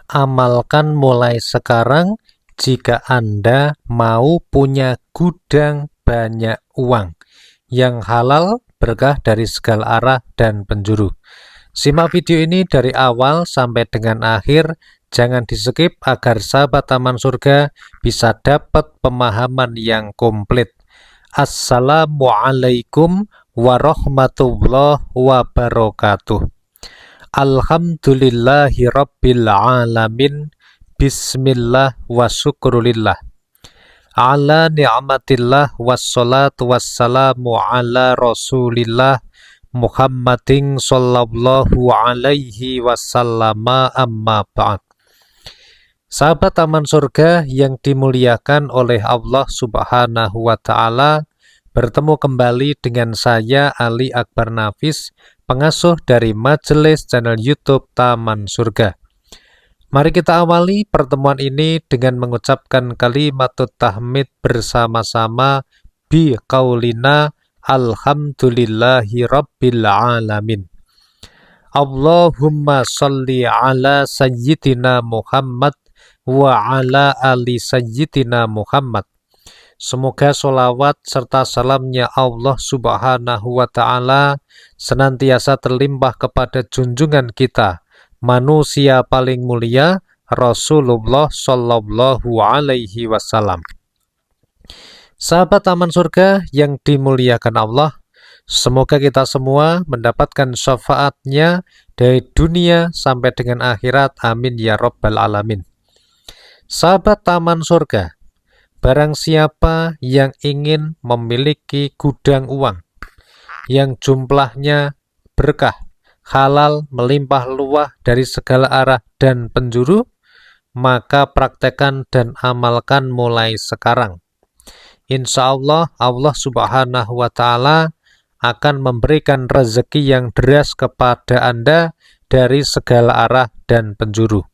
Amalkan mulai sekarang jika Anda mau punya gudang banyak uang yang halal, berkah dari segala arah dan penjuru. Simak video ini dari awal sampai dengan akhir, jangan di-skip agar sahabat Taman Surga bisa dapat pemahaman yang komplit. Assalamualaikum warahmatullahi wabarakatuh. Alhamdulillahi rabbil alamin. Bismillah wa syukrulillah ala ni'matillah wassalatu wassalamu ala rasulillah Muhammadin sallallahu alaihi wasallama amma ba'd. Sahabat Taman Surga yang dimuliakan oleh Allah Subhanahu wa Ta'ala, bertemu kembali dengan saya Ali Akbar Nafis, pengasuh dari majelis channel YouTube Taman Surga. Mari kita awali pertemuan ini dengan mengucapkan kalimatut tahmid bersama-sama bi qaulina alhamdulillahi rabbil alamin. Allahumma salli ala sayyidina Muhammad wa ala ali sayyidina Muhammad. Semoga sholawat serta salamnya Allah Subhanahu wa Ta'ala senantiasa terlimpah kepada junjungan kita, manusia paling mulia, Rasulullah Sallallahu Alaihi Wasallam. Sahabat Taman Surga yang dimuliakan Allah, semoga kita semua mendapatkan syafaatnya dari dunia sampai dengan akhirat. Amin ya Rabbal Alamin. Sahabat Taman Surga, barang siapa yang ingin memiliki gudang uang yang jumlahnya berkah, halal, melimpah luah dari segala arah dan penjuru, maka praktekkan dan amalkan mulai sekarang. Insya Allah, Allah Subhanahu wa Ta'ala akan memberikan rezeki yang deras kepada Anda dari segala arah dan penjuru.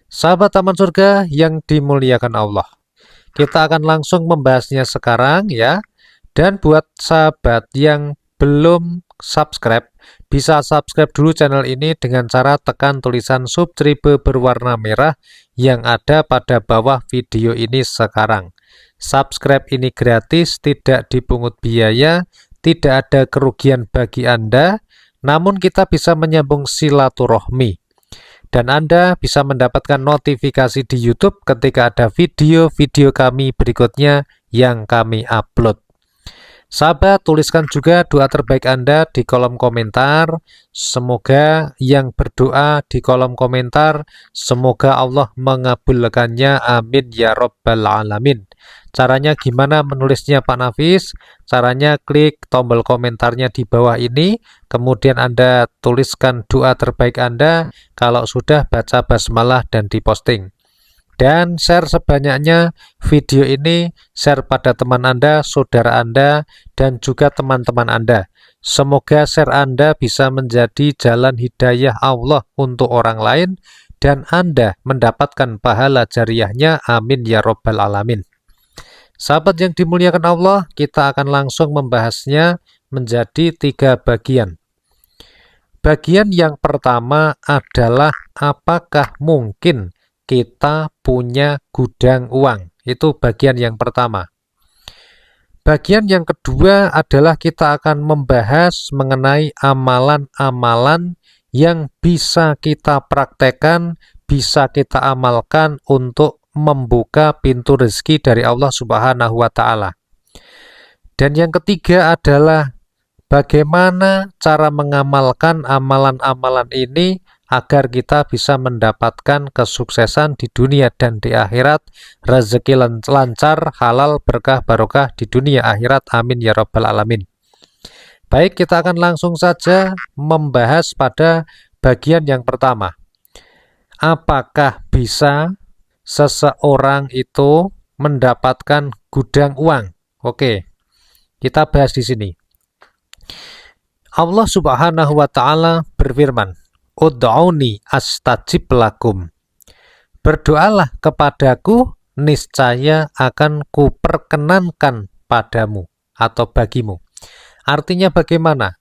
Sahabat Taman Surga yang dimuliakan Allah, kita akan langsung membahasnya sekarang ya. Dan buat sahabat yang belum subscribe, bisa subscribe dulu channel ini dengan cara tekan tulisan subscribe berwarna merah yang ada pada bawah video ini sekarang. Subscribe ini gratis, tidak dipungut biaya, tidak ada kerugian bagi Anda, namun kita bisa menyambung silaturahmi. Dan Anda bisa mendapatkan notifikasi di YouTube ketika ada video-video kami berikutnya yang kami upload. Sahabat, tuliskan juga doa terbaik Anda di kolom komentar. Semoga yang berdoa di kolom komentar, semoga Allah mengabulkannya. Amin ya Rabbal Alamin. Caranya gimana menulisnya Pak Nafis? Caranya klik tombol komentarnya di bawah ini, kemudian Anda tuliskan doa terbaik Anda, kalau sudah baca basmalah dan diposting. Dan share sebanyaknya video ini, share pada teman Anda, saudara Anda, dan juga teman-teman Anda. Semoga share Anda bisa menjadi jalan hidayah Allah untuk orang lain, dan Anda mendapatkan pahala jariahnya. Amin ya Rabbal Alamin. Sahabat yang dimuliakan Allah, kita akan langsung membahasnya menjadi 3 bagian. Bagian yang pertama adalah apakah mungkin kita punya gudang uang. Itu bagian yang pertama. Bagian yang kedua adalah kita akan membahas mengenai amalan-amalan yang bisa kita praktekkan, bisa kita amalkan untuk membuka pintu rezeki dari Allah Subhanahu wa Ta'ala. Dan yang ketiga adalah bagaimana cara mengamalkan amalan-amalan ini agar kita bisa mendapatkan kesuksesan di dunia dan di akhirat, rezeki lancar, halal, berkah, barokah di dunia akhirat. Amin ya Rabbal Alamin. Baik, kita akan langsung saja membahas pada bagian yang pertama. Apakah bisa seseorang itu mendapatkan gudang uang? Oke, kita bahas di sini. Allah Subhanahu wa Ta'ala berfirman, Ud'uni astajib lakum. Berdoalah kepadaku, niscaya akan kuperkenankan padamu atau bagimu. Artinya bagaimana?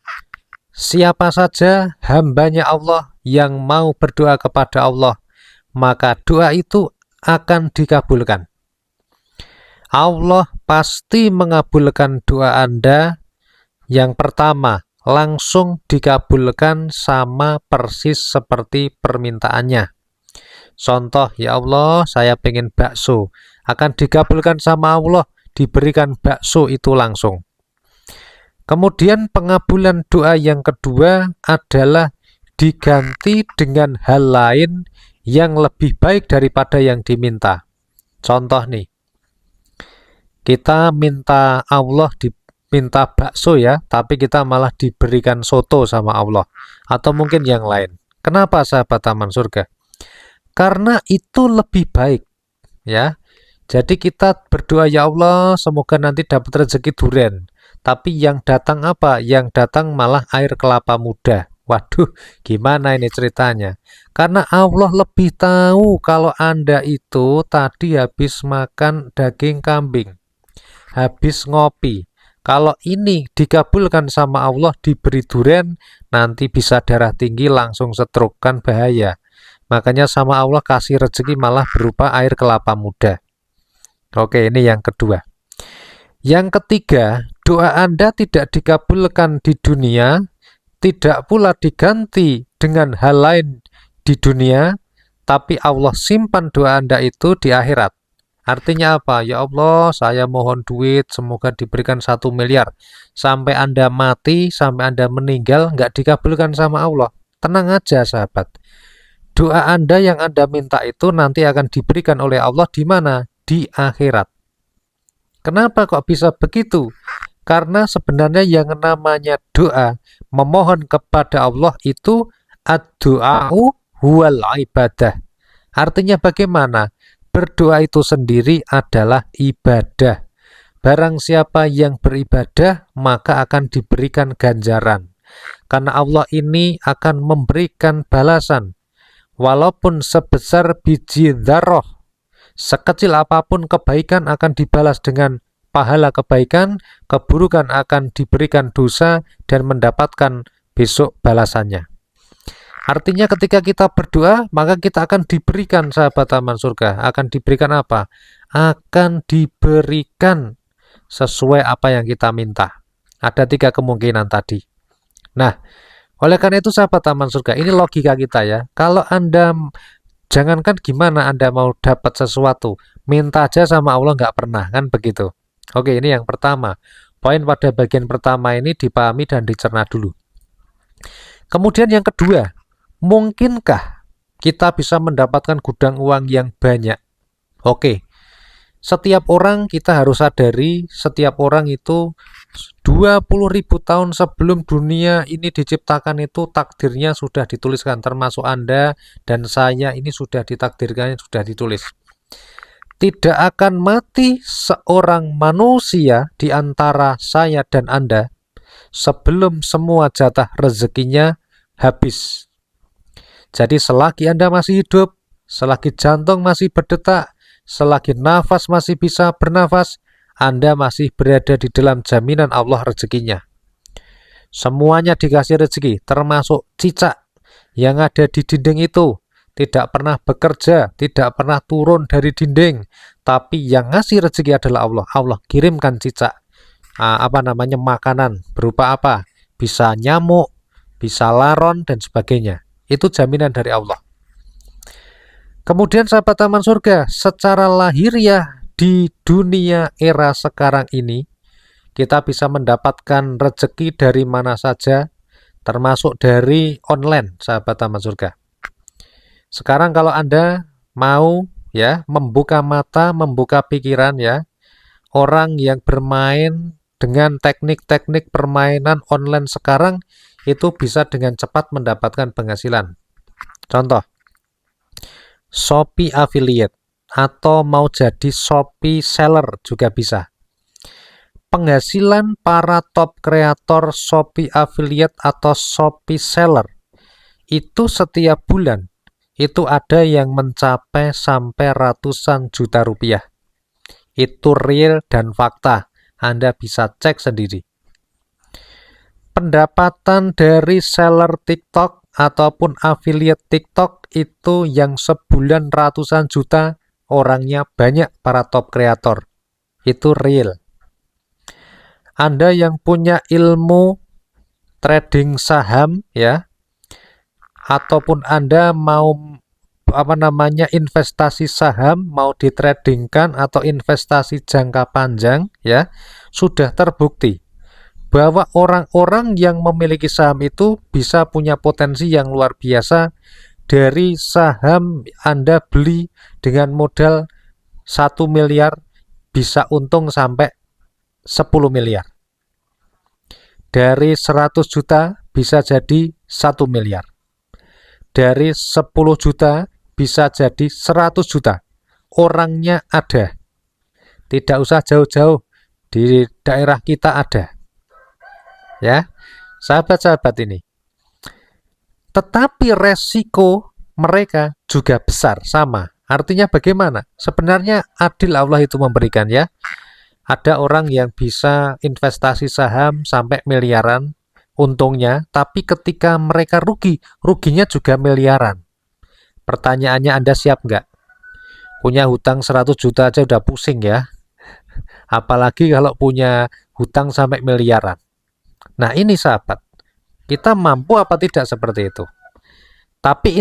Siapa saja hambanya Allah yang mau berdoa kepada Allah, maka doa itu akan dikabulkan. Allah pasti mengabulkan doa Anda. Yang pertama, langsung dikabulkan sama persis seperti permintaannya. Contoh, ya Allah, saya pengen bakso. Akan dikabulkan sama Allah, diberikan bakso itu langsung. Kemudian pengabulan doa yang kedua adalah diganti dengan hal lain yang lebih baik daripada yang diminta. Contoh nih, kita minta Allah diminta bakso ya, tapi kita malah diberikan soto sama Allah. Atau mungkin yang lain. Kenapa sahabat Taman Surga? Karena itu lebih baik ya. Jadi kita berdoa, ya Allah, semoga nanti dapat rezeki durian. Tapi yang datang apa? Yang datang malah air kelapa muda. Waduh, gimana ini ceritanya? Karena Allah lebih tahu kalau Anda itu tadi habis makan daging kambing, habis ngopi. Kalau ini dikabulkan sama Allah, diberi durian, nanti bisa darah tinggi, langsung stroke, kan bahaya. Makanya sama Allah kasih rezeki malah berupa air kelapa muda. Oke, ini yang kedua. Yang ketiga, doa Anda tidak dikabulkan di dunia, tidak pula diganti dengan hal lain di dunia, tapi Allah simpan doa Anda itu di akhirat. Artinya apa? Ya Allah, saya mohon duit, semoga diberikan 1 miliar. Sampai Anda mati, sampai Anda meninggal, nggak dikabulkan sama Allah. Tenang aja, sahabat. Doa Anda yang Anda minta itu nanti akan diberikan oleh Allah di mana? Di akhirat. Kenapa kok bisa begitu? Karena sebenarnya yang namanya doa, memohon kepada Allah itu ad-du'a'u huwal ibadah. Artinya bagaimana? Berdoa itu sendiri adalah ibadah. Barang siapa yang beribadah, maka akan diberikan ganjaran. Karena Allah ini akan memberikan balasan. Walaupun sebesar biji dzarrah, sekecil apapun kebaikan akan dibalas dengan pahala kebaikan, keburukan akan diberikan dosa dan mendapatkan besok balasannya. Artinya ketika kita berdoa, maka kita akan diberikan, sahabat Taman Surga, akan diberikan apa? Akan diberikan sesuai apa yang kita minta. Ada 3 kemungkinan tadi. Nah, oleh karena itu sahabat Taman Surga, ini logika kita ya. Kalau Anda, jangankan gimana Anda mau dapat sesuatu, minta aja sama Allah nggak pernah, kan begitu. Oke, ini yang pertama. Poin pada bagian pertama ini dipahami dan dicerna dulu. Kemudian yang kedua, mungkinkah kita bisa mendapatkan gudang uang yang banyak? Oke, setiap orang kita harus sadari, setiap orang itu 20.000 tahun sebelum dunia ini diciptakan itu takdirnya sudah dituliskan, termasuk Anda dan saya ini sudah ditakdirkan, sudah ditulis. Tidak akan mati seorang manusia di antara saya dan Anda sebelum semua jatah rezekinya habis. Jadi selagi Anda masih hidup, selagi jantung masih berdetak, selagi nafas masih bisa bernafas, Anda masih berada di dalam jaminan Allah rezekinya. Semuanya dikasih rezeki, termasuk cicak yang ada di dinding itu. Tidak pernah bekerja, tidak pernah turun dari dinding. Tapi yang ngasih rezeki adalah Allah. Allah kirimkan cicak, makanan, berupa apa? Bisa nyamuk, bisa laron, dan sebagainya. Itu jaminan dari Allah. Kemudian sahabat Taman Surga, secara lahiriah di dunia era sekarang ini, kita bisa mendapatkan rezeki dari mana saja, termasuk dari online, sahabat Taman Surga. Sekarang kalau Anda mau ya membuka mata, membuka pikiran ya, orang yang bermain dengan teknik-teknik permainan online sekarang itu bisa dengan cepat mendapatkan penghasilan. Contoh, Shopee Affiliate atau mau jadi Shopee Seller juga bisa. Penghasilan para top kreator Shopee Affiliate atau Shopee Seller itu setiap bulan itu ada yang mencapai sampai ratusan juta rupiah. Itu real dan fakta. Anda bisa cek sendiri. Pendapatan dari seller TikTok ataupun affiliate TikTok itu yang sebulan ratusan juta, orangnya banyak, para top kreator. Itu real. Anda yang punya ilmu trading saham ya, ataupun Anda mau investasi saham, mau ditradingkan atau investasi jangka panjang ya, sudah terbukti bahwa orang-orang yang memiliki saham itu bisa punya potensi yang luar biasa. Dari saham Anda beli dengan modal 1 miliar bisa untung sampai 10 miliar. Dari 100 juta bisa jadi 1 miliar. Dari 10 juta bisa jadi 100 juta. Orangnya ada. Tidak usah jauh-jauh, di daerah kita ada. Ya, sahabat-sahabat ini. Tetapi resiko mereka juga besar, sama. Artinya bagaimana? Sebenarnya adil Allah itu memberikan ya. Ada orang yang bisa investasi saham sampai miliaran untungnya, tapi ketika mereka rugi, ruginya juga miliaran. Pertanyaannya, Anda siap nggak? Punya hutang 100 juta aja udah pusing ya. Apalagi kalau punya hutang sampai miliaran. Nah ini sahabat, kita mampu apa tidak seperti itu? Tapi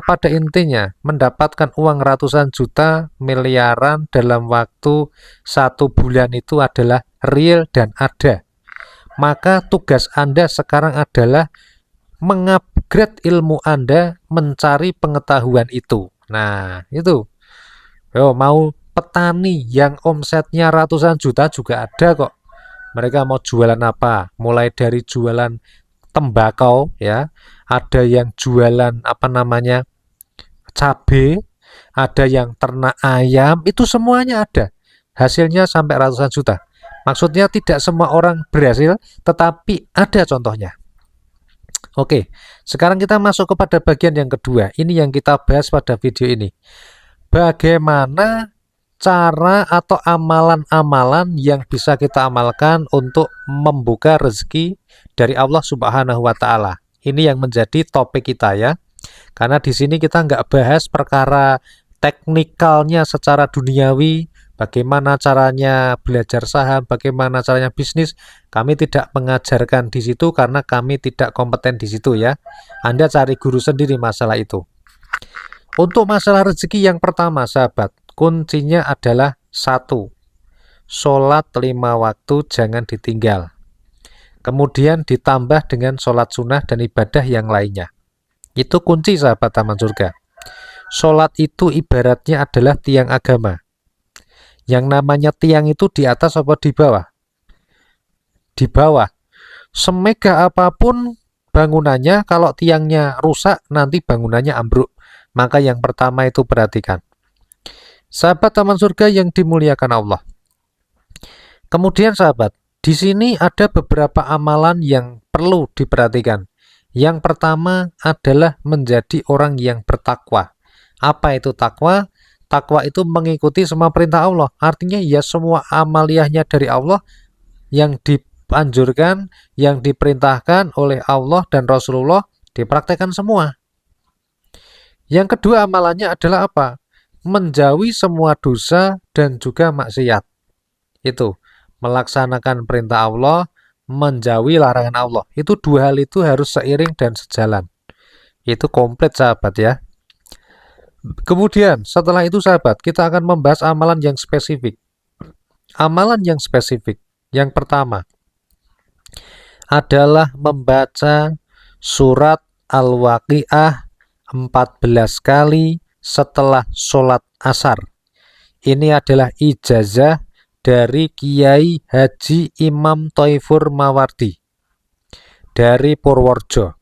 pada intinya, mendapatkan uang ratusan juta, miliaran dalam waktu 1 bulan itu adalah real dan ada. Maka tugas Anda sekarang adalah mengupgrade ilmu Anda, mencari pengetahuan itu. Nah, itu. Yo, mau petani yang omsetnya ratusan juta juga ada kok. Mereka mau jualan apa? Mulai dari jualan tembakau ya, ada yang jualan cabe, ada yang ternak ayam, itu semuanya ada. Hasilnya sampai ratusan juta. Maksudnya tidak semua orang berhasil, tetapi ada contohnya. Oke, sekarang kita masuk kepada bagian yang kedua. Ini yang kita bahas pada video ini. Bagaimana cara atau amalan-amalan yang bisa kita amalkan untuk membuka rezeki dari Allah Subhanahu wa Ta'ala. Ini yang menjadi topik kita ya. Karena di sini kita nggak bahas perkara teknikalnya secara duniawi, bagaimana caranya belajar saham, bagaimana caranya bisnis. Kami tidak mengajarkan di situ karena kami tidak kompeten di situ ya. Anda cari guru sendiri masalah itu. Untuk masalah rezeki yang pertama sahabat, kuncinya adalah 1. Sholat 5 waktu jangan ditinggal. Kemudian ditambah dengan sholat sunnah dan ibadah yang lainnya. Itu kunci sahabat taman surga. Sholat itu ibaratnya adalah tiang agama. Yang namanya tiang itu di atas apa di bawah? Di bawah. Semegah apapun bangunannya, kalau tiangnya rusak nanti bangunannya ambruk. Maka yang pertama itu perhatikan. Sahabat taman surga yang dimuliakan Allah. Kemudian sahabat, di sini ada beberapa amalan yang perlu diperhatikan. Yang pertama adalah menjadi orang yang bertakwa. Apa itu takwa? Takwa itu mengikuti semua perintah Allah. Artinya ya semua amaliyahnya dari Allah yang dianjurkan, yang diperintahkan oleh Allah dan Rasulullah dipraktekkan semua. Yang kedua amalannya adalah apa? Menjauhi semua dosa dan juga maksiat. Itu, melaksanakan perintah Allah, menjauhi larangan Allah. Itu dua hal itu harus seiring dan sejalan. Itu komplit sahabat ya. Kemudian setelah itu sahabat, kita akan membahas amalan yang spesifik. Amalan yang spesifik. Yang pertama adalah membaca surat Al-Waqiah 14 kali setelah sholat asar. Ini adalah ijazah dari Kiai Haji Imam Thaifur Mawardi dari Purworejo.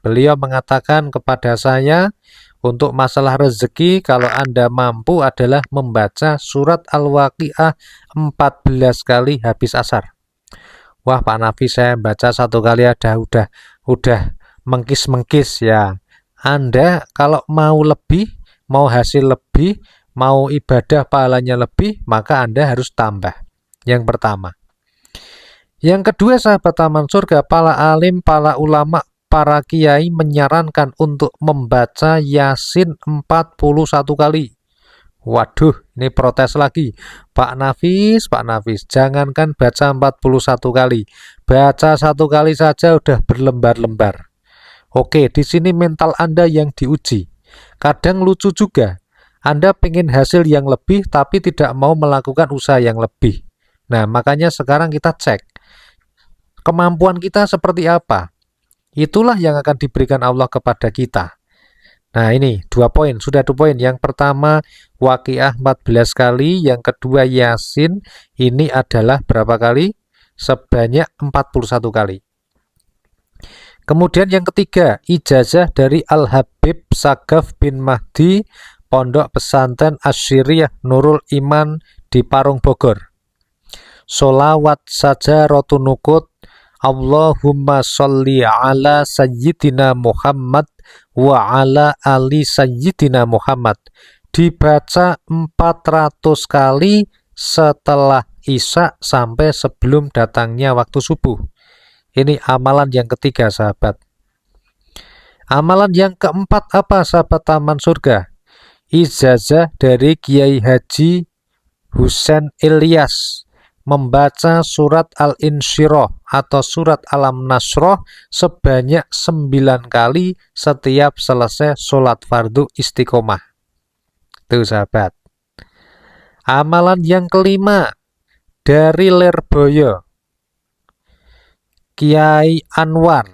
Beliau mengatakan kepada saya, untuk masalah rezeki, kalau Anda mampu adalah membaca surat Al-Waqiah 14 kali habis asar. Wah Pak Nafi, saya baca 1 kali ada udah mengkis-mengkis ya. Anda kalau mau lebih, mau hasil lebih, mau ibadah pahalanya lebih, maka Anda harus tambah. Yang pertama. Yang kedua sahabat taman surga, para alim, para ulama para kiai menyarankan untuk membaca Yasin 41 kali. Waduh, ini protes lagi. Pak Nafis, jangankan baca 41 kali. Baca 1 kali saja udah berlembar-lembar. Oke, di sini mental Anda yang diuji. Kadang lucu juga. Anda pengen hasil yang lebih tapi tidak mau melakukan usaha yang lebih. Nah, makanya sekarang kita cek. Kemampuan kita seperti apa? Itulah yang akan diberikan Allah kepada kita. Nah, ini 2 poin, sudah 2 poin. Yang pertama Waqiah 14 kali, yang kedua Yasin ini adalah berapa kali? Sebanyak 41 kali. Kemudian yang ketiga, ijazah dari Al-Habib Sagaf bin Mahdi, Pondok Pesantren Asyiriyah Nurul Iman di Parung Bogor. Solawat saja rotunukut, Allahumma sholli ala sayyidina Muhammad wa ala ali sayyidina Muhammad. Dibaca 400 kali setelah Isya sampai sebelum datangnya waktu subuh. Ini amalan yang ketiga, sahabat. Amalan yang keempat apa, sahabat Taman Surga? Ijazah dari Kiai Haji Husain Ilyas membaca surat Al-Insyirah atau surat Alam Nasroh sebanyak 9 kali setiap selesai sholat fardu istiqomah. Tuh, sahabat. Amalan yang kelima dari Lirboyo, Kiai Anwar.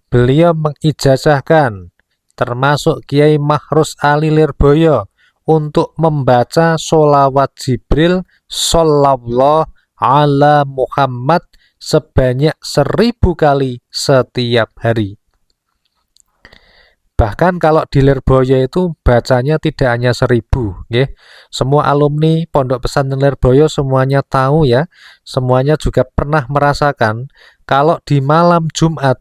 Beliau mengijazahkan termasuk Kiai Mahrus Ali Lirboyo untuk membaca sholawat Jibril Shallallahu ala Muhammad sebanyak 1000 kali setiap hari. Bahkan kalau di Lirboyo itu bacanya tidak hanya 1000, ya. Semua alumni Pondok Pesantren Lirboyo semuanya tahu ya, semuanya juga pernah merasakan kalau di malam Jumat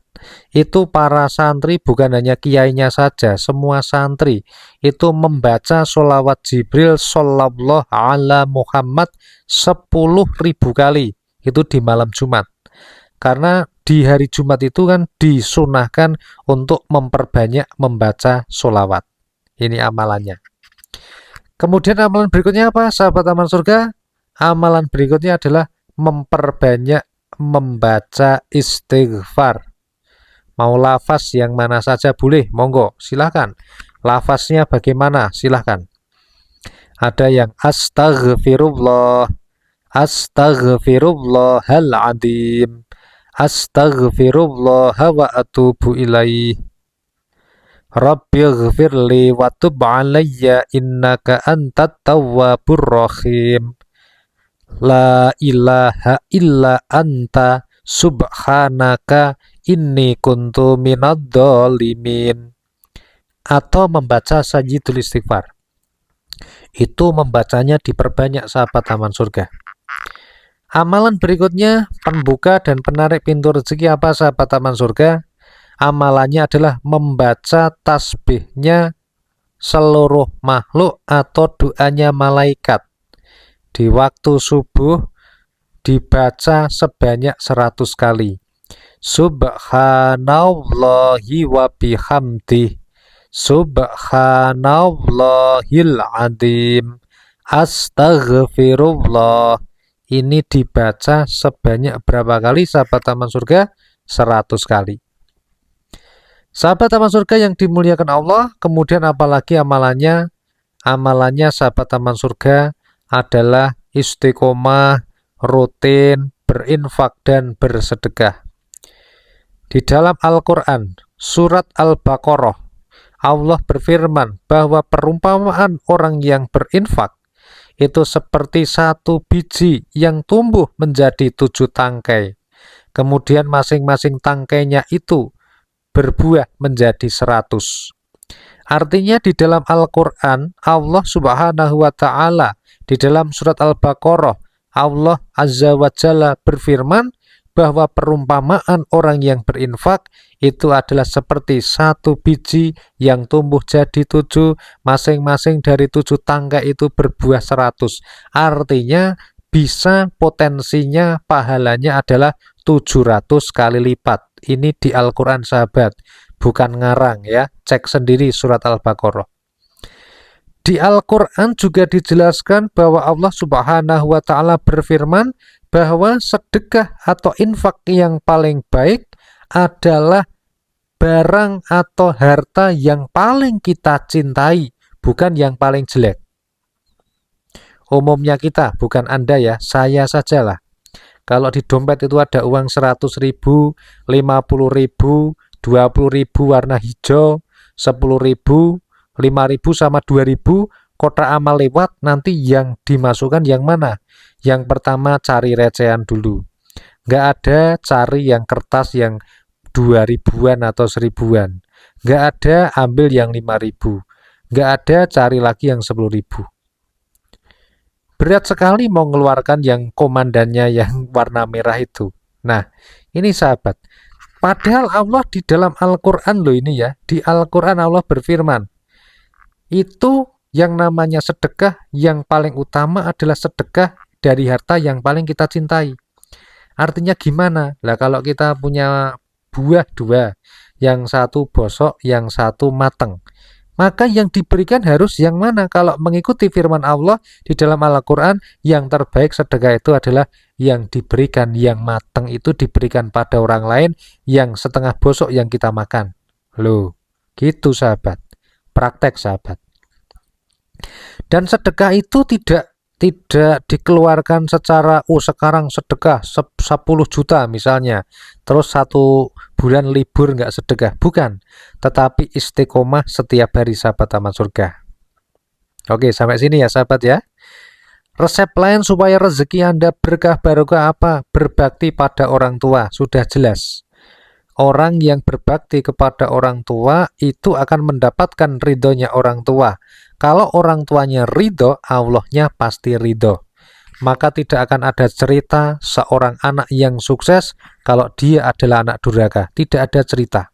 itu para santri bukan hanya kiainya saja, semua santri itu membaca sholawat Jibril Shallallahu ala Muhammad 10.000 kali itu di malam Jumat. Karena di hari Jumat itu kan disunahkan untuk memperbanyak membaca sholawat. Ini amalannya. Kemudian amalan berikutnya apa, sahabat Taman Surga? Amalan berikutnya adalah memperbanyak membaca istighfar. Mau lafaz yang mana saja boleh, monggo, silahkan. Lafaznya bagaimana, silahkan. Ada yang astaghfirullah, astaghfirullahal adzim, astaghfirullah wa atubu ilaih, rabbighfirli wa tub alayya innaka antat tawwabur rahim, la ilaha illa anta subhanaka inni kuntu minadh dhalimin. Atau membaca Sayyidul Istighfar. Itu membacanya diperbanyak, sahabat Taman Surga. Amalan berikutnya pembuka dan penarik pintu rezeki apa, sahabat Taman Surga? Amalannya adalah membaca tasbihnya seluruh makhluk atau doanya malaikat. Di waktu subuh dibaca sebanyak 100 kali. Subhanallahi wa bihamdih, subhanallahil adzim, astaghfirullah. Ini dibaca sebanyak berapa kali, sahabat Taman Surga? 100 kali. Sahabat Taman Surga yang dimuliakan Allah, kemudian apalagi amalannya? Amalannya, sahabat Taman Surga, adalah istiqomah, rutin, berinfak dan bersedekah. Di dalam Al-Quran, surat Al-Baqarah, Allah berfirman bahwa perumpamaan orang yang berinfak itu seperti 1 biji yang tumbuh menjadi 7 tangkai. Kemudian masing-masing tangkainya itu berbuah menjadi 100. Artinya di dalam Al-Quran, Allah Subhanahu wa Ta'ala di dalam surat Al-Baqarah, Allah Azza wa Jalla berfirman bahwa perumpamaan orang yang berinfak itu adalah seperti 1 biji yang tumbuh jadi 7, masing-masing dari 7 tangkai itu berbuah 100. Artinya bisa potensinya pahalanya adalah 700 kali lipat. ini di Al-Quran sahabat, bukan ngarang ya, cek sendiri surat Al-Baqarah. Di Al-Quran juga dijelaskan bahwa Allah Subhanahu wa Ta'ala berfirman bahwa sedekah atau infak yang paling baik adalah barang atau harta yang paling kita cintai, bukan yang paling jelek. Umumnya kita, bukan Anda ya, saya sajalah. Kalau di dompet itu ada uang 100.000, 50.000, 20.000 warna hijau, 10.000, 5.000 sama 2.000, kotak amal lewat, nanti yang dimasukkan yang mana? Yang pertama cari recehan dulu. Nggak ada cari yang kertas yang 2.000-an atau 1.000-an. Nggak ada ambil yang 5.000. Nggak ada cari lagi yang 10.000. Berat sekali mau mengeluarkan yang komandannya yang warna merah itu. Nah, ini sahabat. Padahal Allah di dalam Al-Quran loh ini ya. Di Al-Quran Allah berfirman. Itu yang namanya sedekah yang paling utama adalah sedekah dari harta yang paling kita cintai. Artinya gimana? Lah kalau kita punya buah dua, yang satu bosok, yang satu mateng. Maka yang diberikan harus yang mana? Kalau mengikuti firman Allah di dalam Al-Quran, yang terbaik sedekah itu adalah yang diberikan, yang matang itu diberikan pada orang lain, yang setengah bosok yang kita makan. Loh, gitu sahabat. Praktek sahabat. Dan sedekah itu tidak dikeluarkan secara sekarang sedekah 10 juta misalnya, terus 1 bulan libur nggak sedekah, bukan, tetapi istiqomah setiap hari sahabat taman surga. Oke, sampai sini ya sahabat ya. Resep lain supaya rezeki Anda berkah barokah apa? Berbakti pada orang tua, sudah jelas. Orang yang berbakti kepada orang tua itu akan mendapatkan ridhonya orang tua. Kalau orang tuanya ridho, Allahnya pasti ridho. Maka tidak akan ada cerita seorang anak yang sukses kalau dia adalah anak durhaka. Tidak ada cerita.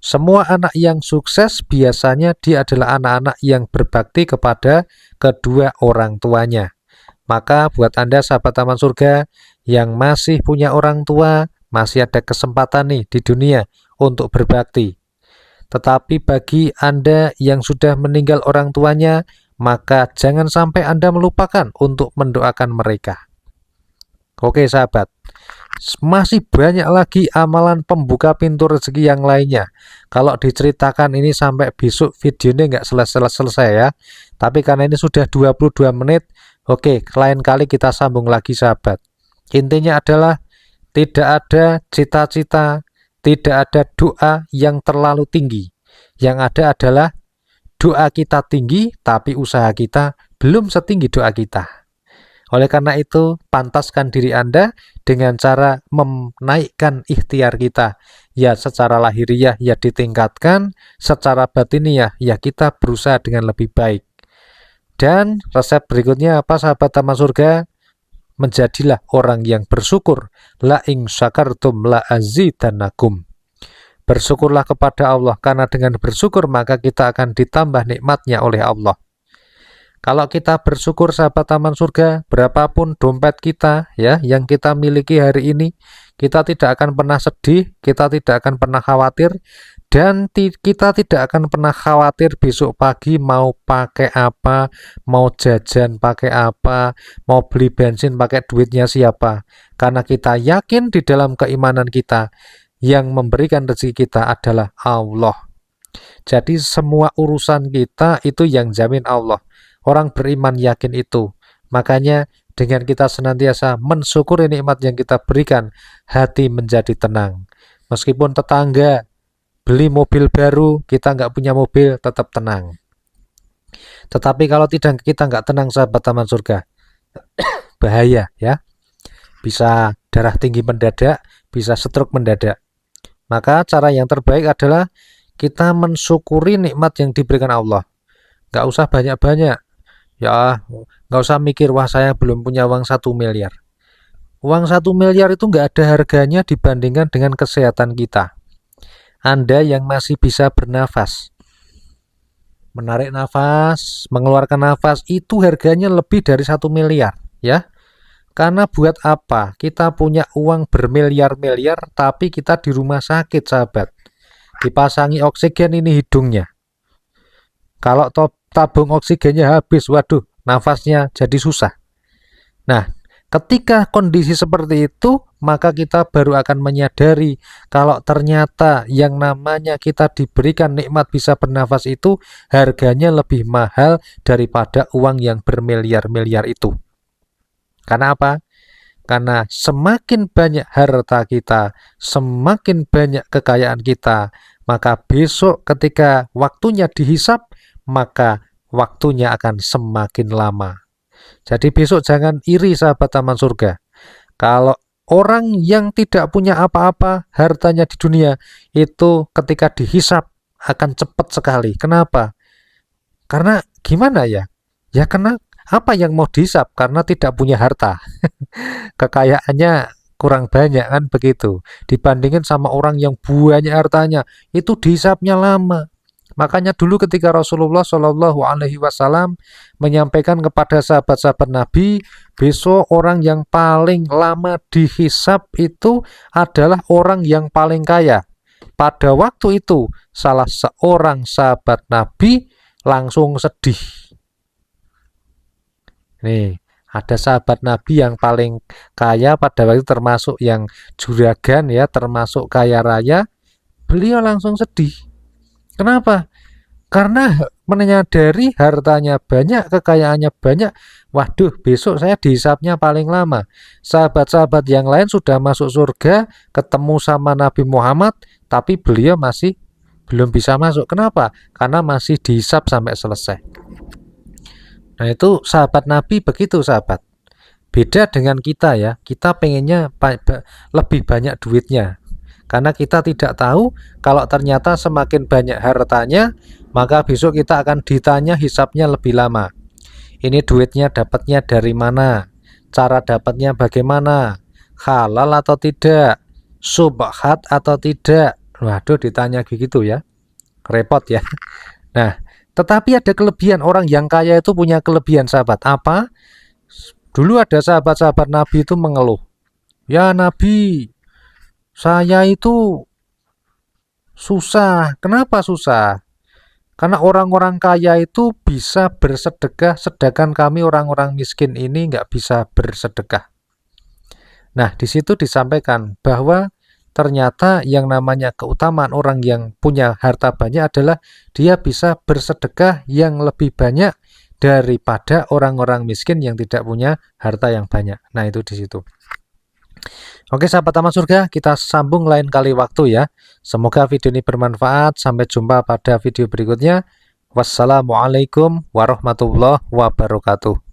Semua anak yang sukses biasanya dia adalah anak-anak yang berbakti kepada kedua orang tuanya. Maka buat Anda sahabat taman surga yang masih punya orang tua, masih ada kesempatan nih di dunia untuk berbakti. Tetapi bagi Anda yang sudah meninggal orang tuanya, maka jangan sampai Anda melupakan untuk mendoakan mereka. Oke sahabat, masih banyak lagi amalan pembuka pintu rezeki yang lainnya. Kalau diceritakan ini sampai besok videonya nggak selesai ya. Tapi karena ini sudah 22 menit, oke, lain kali kita sambung lagi sahabat. Intinya adalah tidak ada cita-cita, tidak ada doa yang terlalu tinggi. Yang ada adalah doa kita tinggi, tapi usaha kita belum setinggi doa kita. Oleh karena itu, pantaskan diri Anda dengan cara menaikkan ikhtiar kita. Ya secara lahiriah ya ditingkatkan, secara batiniah ya kita berusaha dengan lebih baik. Dan resep berikutnya apa sahabat taman surga? Menjadilah orang yang bersyukur. La ing syakartum la azidannakum. Bersyukurlah kepada Allah, karena dengan bersyukur maka kita akan ditambah nikmatnya oleh Allah. Kalau kita bersyukur sahabat taman surga, berapapun dompet kita ya yang kita miliki hari ini, kita tidak akan pernah sedih, kita tidak akan pernah khawatir, dan kita tidak akan pernah khawatir besok pagi mau pakai apa, mau jajan pakai apa, mau beli bensin pakai duitnya siapa. Karena kita yakin di dalam keimanan kita, yang memberikan rezeki kita adalah Allah. Jadi semua urusan kita itu yang jamin Allah. Orang beriman yakin itu. Makanya dengan kita senantiasa mensyukuri nikmat yang kita berikan, hati menjadi tenang. Meskipun tetangga beli mobil baru, kita nggak punya mobil, tetap tenang. Tetapi kalau tidak kita nggak tenang sahabat taman surga, bahaya ya. Bisa darah tinggi mendadak, bisa stroke mendadak. Maka cara yang terbaik adalah kita mensyukuri nikmat yang diberikan Allah. Nggak usah banyak-banyak. Ya, nggak usah mikir, wah saya belum punya uang 1 miliar. Uang 1 miliar itu nggak ada harganya dibandingkan dengan kesehatan kita. Anda yang masih bisa bernafas, menarik nafas, mengeluarkan nafas, itu harganya lebih dari 1 miliar. Ya, Karena buat apa? Kita punya uang bermiliar-miliar, tapi kita di rumah sakit, sahabat. Dipasangi oksigen ini hidungnya. Kalau tabung oksigennya habis, waduh, nafasnya jadi susah. Nah, ketika kondisi seperti itu, maka kita baru akan menyadari kalau ternyata yang namanya kita diberikan nikmat bisa bernafas itu harganya lebih mahal daripada uang yang bermiliar-miliar itu. Karena apa? Karena semakin banyak harta kita, semakin banyak kekayaan kita, maka besok ketika waktunya dihisap, maka waktunya akan semakin lama. Jadi besok jangan iri, sahabat taman surga. Kalau orang yang tidak punya apa-apa hartanya di dunia, itu ketika dihisap akan cepat sekali. Kenapa? Karena gimana ya? Ya karena apa yang mau dihisap? Karena tidak punya harta. Kekayaannya kurang banyak kan begitu. Dibandingin sama orang yang banyak hartanya, itu dihisapnya lama. Makanya dulu ketika Rasulullah Shallallahu Alaihi Wasallam menyampaikan kepada sahabat-sahabat Nabi, besok orang yang paling lama dihisap itu adalah orang yang paling kaya. Pada waktu itu, salah seorang sahabat Nabi langsung sedih. Nih, ada sahabat Nabi yang paling kaya pada waktu itu, termasuk yang juragan ya, termasuk kaya raya. Beliau langsung sedih. Kenapa? Karena menyadari hartanya banyak, kekayaannya banyak. Waduh, besok saya dihisapnya paling lama. Sahabat-sahabat yang lain sudah masuk surga, ketemu sama Nabi Muhammad, tapi beliau masih belum bisa masuk. Kenapa? Karena masih dihisap sampai selesai. Nah, itu sahabat Nabi begitu, sahabat. Beda dengan kita ya. Kita pengennya lebih banyak duitnya. Karena kita tidak tahu kalau ternyata semakin banyak hartanya, maka besok kita akan ditanya hisapnya lebih lama. Ini duitnya dapatnya dari mana? Cara dapatnya bagaimana? Halal atau tidak? Subhat atau tidak? Waduh, ditanya begitu ya. Repot ya. Nah, tetapi ada kelebihan. Orang yang kaya itu punya kelebihan, sahabat. Apa? Dulu ada sahabat-sahabat Nabi itu mengeluh. Ya Nabi, saya itu susah. Kenapa susah? Karena orang-orang kaya itu bisa bersedekah, sedangkan kami orang-orang miskin ini nggak bisa bersedekah. Nah, di situ disampaikan bahwa ternyata yang namanya keutamaan orang yang punya harta banyak adalah dia bisa bersedekah yang lebih banyak daripada orang-orang miskin yang tidak punya harta yang banyak. Nah, itu di situ. Oke, sahabat taman surga, kita sambung lain kali waktu ya. Semoga video ini bermanfaat. Sampai jumpa pada video berikutnya. Wassalamualaikum warahmatullahi wabarakatuh.